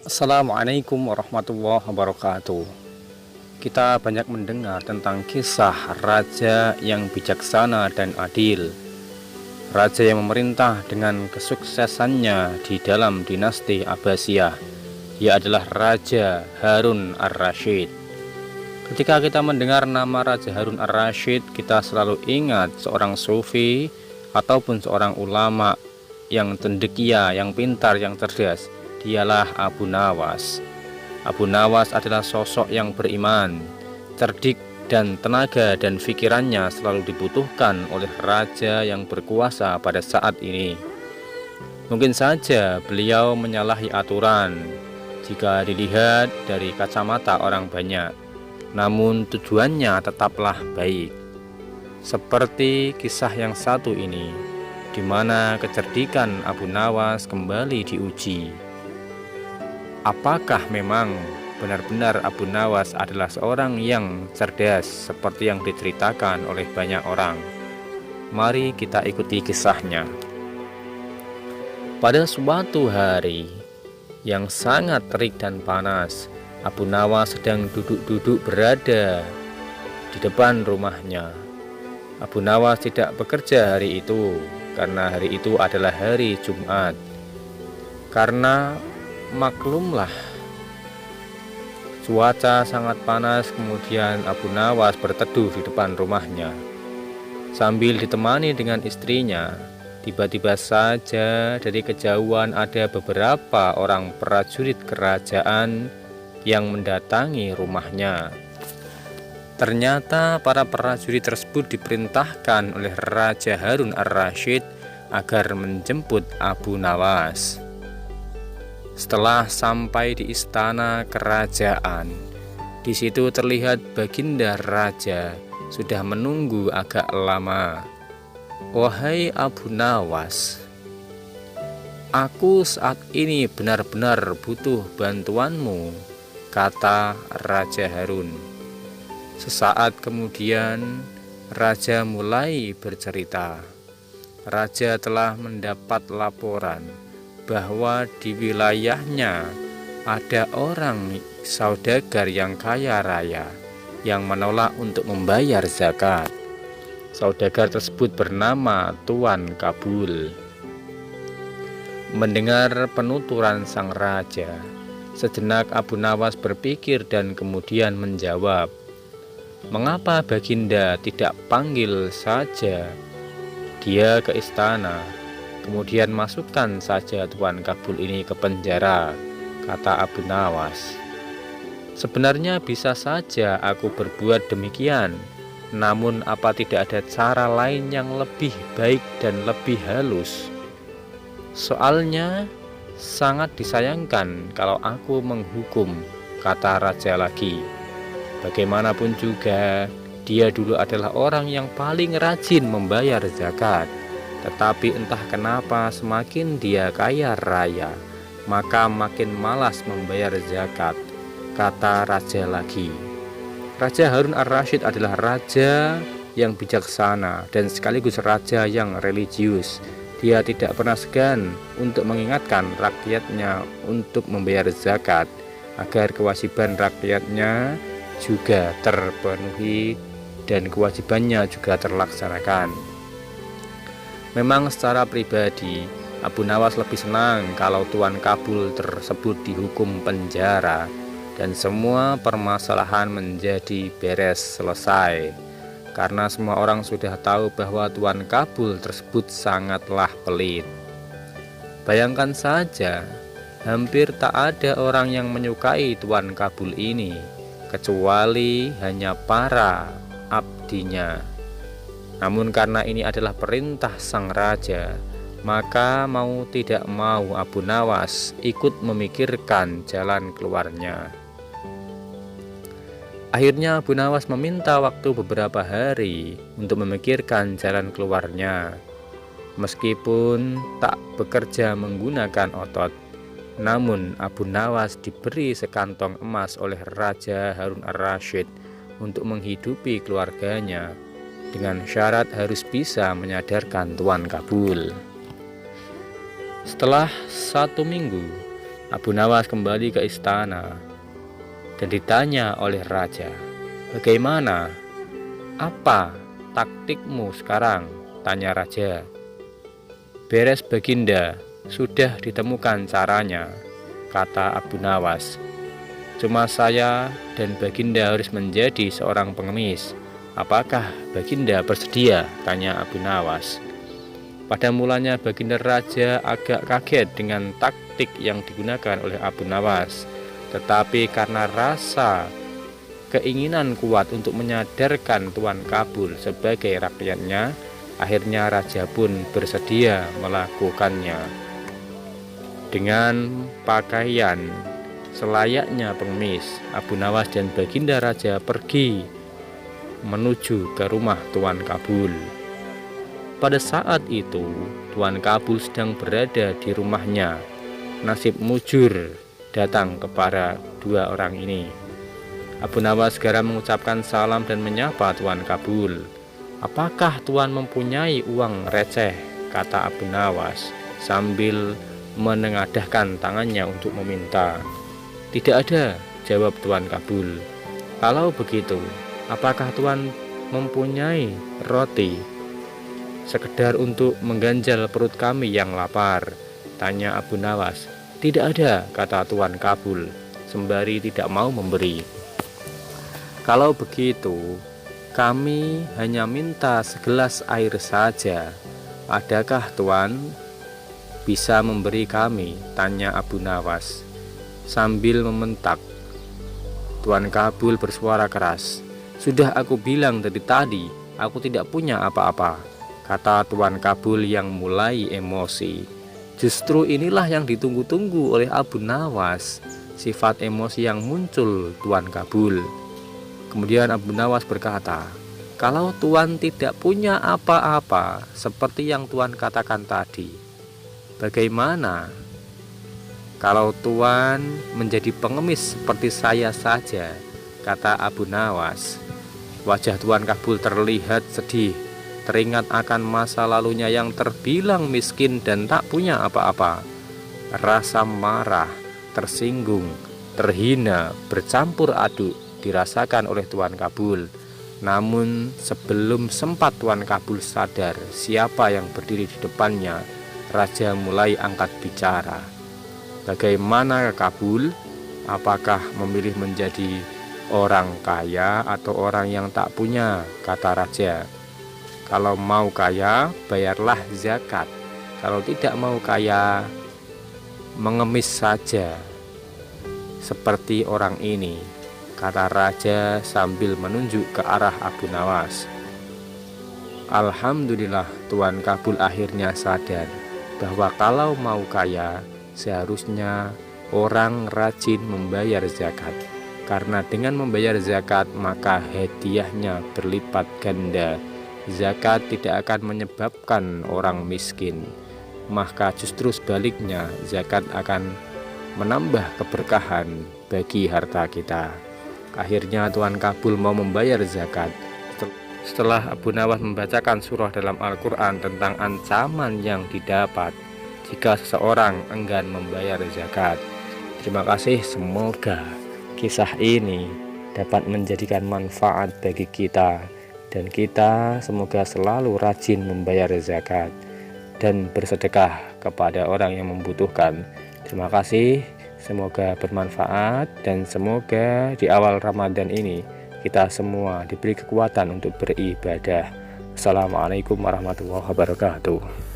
Assalamualaikum warahmatullahi wabarakatuh. Kita banyak mendengar tentang kisah raja yang bijaksana dan adil. Raja yang memerintah dengan kesuksesannya di dalam dinasti Abbasiyah. Dia adalah Raja Harun ar-Rasyid. Ketika kita mendengar nama Raja Harun ar-Rasyid, kita selalu ingat seorang sufi ataupun seorang ulama yang cendekia, yang pintar, yang cerdas. Dialah Abu Nawas. Abu Nawas adalah sosok yang beriman, cerdik, dan tenaga dan pikirannya selalu dibutuhkan oleh raja yang berkuasa pada saat ini. Mungkin saja beliau menyalahi aturan jika dilihat dari kacamata orang banyak, namun tujuannya tetaplah baik. Seperti kisah yang satu ini, di mana kecerdikan Abu Nawas kembali diuji. Apakah memang benar-benar Abu Nawas adalah seorang yang cerdas seperti yang diceritakan oleh banyak orang? Mari kita ikuti kisahnya. Pada suatu hari yang sangat terik dan panas, Abu Nawas sedang duduk-duduk berada di depan rumahnya. Abu Nawas tidak bekerja hari itu karena hari itu adalah hari Jumat. Karena maklumlah, cuaca sangat panas, kemudian Abu Nawas berteduh di depan rumahnya sambil ditemani dengan istrinya. Tiba-tiba saja dari kejauhan ada beberapa orang prajurit kerajaan yang mendatangi rumahnya. Ternyata para prajurit tersebut diperintahkan oleh Raja Harun ar-Rasyid agar menjemput Abu Nawas. Setelah sampai di istana kerajaan, di situ terlihat baginda raja sudah menunggu agak lama. "Wahai Abu Nawas, aku saat ini benar-benar butuh bantuanmu," kata Raja Harun. Sesaat kemudian, raja mulai bercerita. Raja telah mendapat laporan bahwa di wilayahnya ada orang saudagar yang kaya raya yang menolak untuk membayar zakat. Saudagar tersebut bernama Tuan Kabul. Mendengar penuturan sang raja, sejenak Abu Nawas berpikir dan kemudian menjawab, "Mengapa baginda tidak panggil saja dia ke istana? Kemudian masukkan saja Tuan Kabul ini ke penjara," kata Abu Nawas. "Sebenarnya bisa saja aku berbuat demikian, namun apa tidak ada cara lain yang lebih baik dan lebih halus? Soalnya sangat disayangkan kalau aku menghukum," kata raja lagi. "Bagaimanapun juga, dia dulu adalah orang yang paling rajin membayar zakat. Tetapi entah kenapa semakin dia kaya raya, maka makin malas membayar zakat," kata raja lagi. Raja Harun ar-Rasyid adalah raja yang bijaksana dan sekaligus raja yang religius. Dia tidak pernah segan untuk mengingatkan rakyatnya untuk membayar zakat, agar kewajiban rakyatnya juga terpenuhi dan kewajibannya juga terlaksanakan. Memang secara pribadi, Abu Nawas lebih senang kalau Tuan Kabul tersebut dihukum penjara dan semua permasalahan menjadi beres selesai. Karena semua orang sudah tahu bahwa Tuan Kabul tersebut sangatlah pelit. Bayangkan saja, hampir tak ada orang yang menyukai Tuan Kabul ini, kecuali hanya para abdinya. Namun karena ini adalah perintah sang raja, maka mau tidak mau Abu Nawas ikut memikirkan jalan keluarnya. Akhirnya Abu Nawas meminta waktu beberapa hari untuk memikirkan jalan keluarnya. Meskipun tak bekerja menggunakan otot, namun Abu Nawas diberi sekantong emas oleh Raja Harun ar-Rasyid untuk menghidupi keluarganya, dengan syarat harus bisa menyadarkan Tuan Kabul. Setelah 1 minggu, Abu Nawas kembali ke istana dan ditanya oleh raja, "Bagaimana? Apa taktikmu sekarang?" tanya raja. "Beres Baginda, sudah ditemukan caranya," kata Abu Nawas. "Cuma saya dan Baginda harus menjadi seorang pengemis. Apakah Baginda bersedia?" tanya Abu Nawas. Pada mulanya Baginda Raja agak kaget dengan taktik yang digunakan oleh Abu Nawas. Tetapi karena rasa keinginan kuat untuk menyadarkan Tuan Kabul sebagai rakyatnya, akhirnya raja pun bersedia melakukannya. Dengan pakaian selayaknya pengemis, Abu Nawas dan Baginda Raja pergi menuju ke rumah Tuan Kabul. Pada saat itu, Tuan Kabul sedang berada di rumahnya. Nasib mujur datang kepada dua orang ini. Abu Nawas segera mengucapkan salam dan menyapa Tuan Kabul. "Apakah Tuan mempunyai uang receh?" kata Abu Nawas sambil menengadahkan tangannya untuk meminta. "Tidak ada," jawab Tuan Kabul. "Kalau begitu, apakah Tuan mempunyai roti sekedar untuk mengganjal perut kami yang lapar?" tanya Abu Nawas. "Tidak ada," kata Tuan Kabul sembari tidak mau memberi. "Kalau begitu, kami hanya minta segelas air saja. Adakah Tuan bisa memberi kami?" tanya Abu Nawas sambil membentak. Tuan Kabul bersuara keras. "Sudah aku bilang dari tadi, aku tidak punya apa-apa," kata Tuan Kabul yang mulai emosi. Justru inilah yang ditunggu-tunggu oleh Abu Nawas, sifat emosi yang muncul Tuan Kabul. Kemudian Abu Nawas berkata, "Kalau Tuan tidak punya apa-apa seperti yang Tuan katakan tadi, bagaimana kalau Tuan menjadi pengemis seperti saya saja?" kata Abu Nawas. Wajah Tuan Kabul terlihat sedih, teringat akan masa lalunya yang terbilang miskin dan tak punya apa-apa. Rasa marah, tersinggung, terhina, bercampur aduk dirasakan oleh Tuan Kabul. Namun sebelum sempat Tuan Kabul sadar siapa yang berdiri di depannya, raja mulai angkat bicara. "Bagaimana Kabul? Apakah memilih menjadi orang kaya atau orang yang tak punya?" kata raja. "Kalau mau kaya, bayarlah zakat. Kalau tidak mau kaya, mengemis saja seperti orang ini," kata raja sambil menunjuk ke arah Abu Nawas. Alhamdulillah, Tuan Kabul akhirnya sadar bahwa kalau mau kaya, seharusnya orang rajin membayar zakat. Karena dengan membayar zakat, maka hadiahnya berlipat ganda. Zakat tidak akan menyebabkan orang miskin, maka justru sebaliknya, zakat akan menambah keberkahan bagi harta kita. Akhirnya Tuan Kabul mau membayar zakat. Setelah Abu Nawas membacakan surah dalam Al-Quran tentang ancaman yang didapat jika seseorang enggan membayar zakat. Terima kasih, semoga kisah ini dapat menjadikan manfaat bagi kita, dan kita semoga selalu rajin membayar zakat dan bersedekah kepada orang yang membutuhkan. Terima kasih, semoga bermanfaat, dan semoga di awal Ramadan ini kita semua diberi kekuatan untuk beribadah. Assalamualaikum warahmatullahi wabarakatuh.